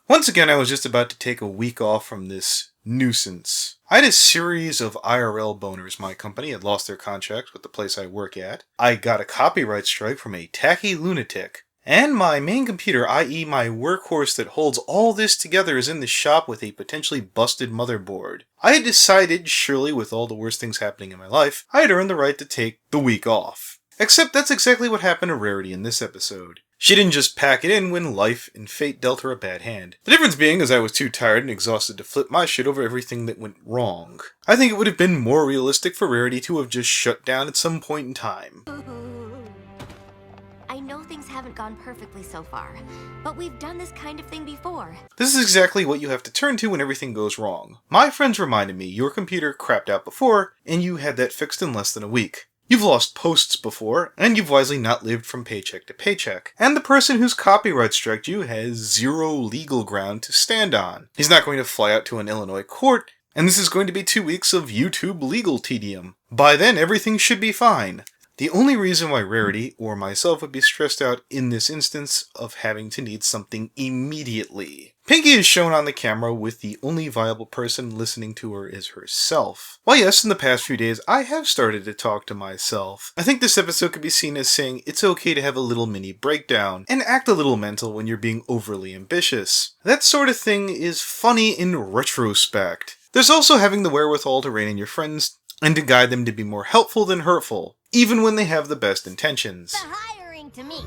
Once again, I was just about to take a week off from this nuisance. I had a series of IRL boners. My company had lost their contract with the place I work at. I got a copyright strike from a tacky lunatic. And my main computer, i.e. my workhorse that holds all this together, is in the shop with a potentially busted motherboard. I had decided, surely with all the worst things happening in my life, I had earned the right to take the week off. Except that's exactly what happened to Rarity in this episode. She didn't just pack it in when life and fate dealt her a bad hand. The difference being is I was too tired and exhausted to flip my shit over everything that went wrong. I think it would have been more realistic for Rarity to have just shut down at some point in time. I know things haven't gone perfectly so far, but we've done this kind of thing before. This is exactly what you have to turn to when everything goes wrong. My friends reminded me your computer crapped out before, and you had that fixed in less than a week. You've lost posts before, and you've wisely not lived from paycheck to paycheck. And the person whose copyright struck you has zero legal ground to stand on. He's not going to fly out to an Illinois court, and this is going to be 2 weeks of YouTube legal tedium. By then, everything should be fine. The only reason why Rarity, or myself, would be stressed out in this instance of having to need something immediately. Pinky is shown on the camera with the only viable person listening to her is herself. Well, yes, in the past few days, I have started to talk to myself. I think this episode could be seen as saying it's okay to have a little mini breakdown and act a little mental when you're being overly ambitious. That sort of thing is funny in retrospect. There's also having the wherewithal to rein in your friends and to guide them to be more helpful than hurtful, even when they have the best intentions. The hiring to me.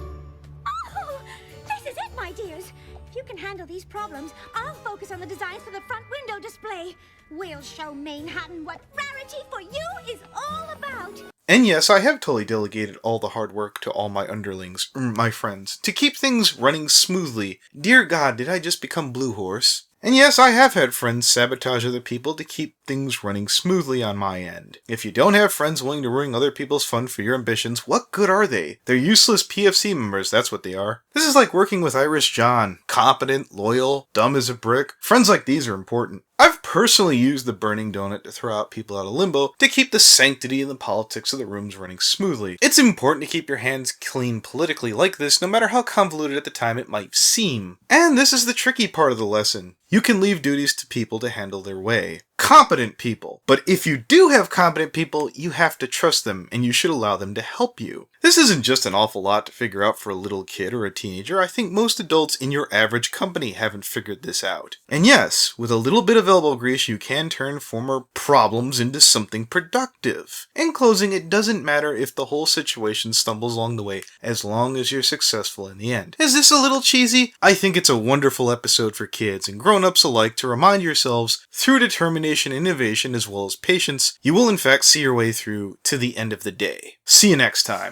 Oh, this is it, my dears. If you can handle these problems, I'll focus on the designs for the front window display. We'll show Manhattan what Rarity for you is all about. And yes, I have totally delegated all the hard work to all my underlings, my friends, to keep things running smoothly. Dear God, did I just become Blue Horse? And yes, I have had friends sabotage other people to keep things running smoothly on my end. If you don't have friends willing to ruin other people's fun for your ambitions, what good are they? They're useless PFC members, that's what they are. This is like working with Irish John. Competent, loyal, dumb as a brick. Friends like these are important. I've personally used the burning donut to throw out people out of limbo to keep the sanctity and the politics of the rooms running smoothly. It's important to keep your hands clean politically like this, no matter how convoluted at the time it might seem. And this is the tricky part of the lesson. You can leave duties to people to handle their way. Competent people. But if you do have competent people, you have to trust them, and you should allow them to help you. This isn't just an awful lot to figure out for a little kid or a teenager. I think most adults in your average company haven't figured this out. And yes, with a little bit of elbow grease, you can turn former problems into something productive. In closing, it doesn't matter if the whole situation stumbles along the way, as long as you're successful in the end. Is this a little cheesy? I think it's a wonderful episode for kids and grown-ups alike to remind yourselves, through determination, innovation, as well as patience, you will in fact see your way through to the end of the day. See you next time.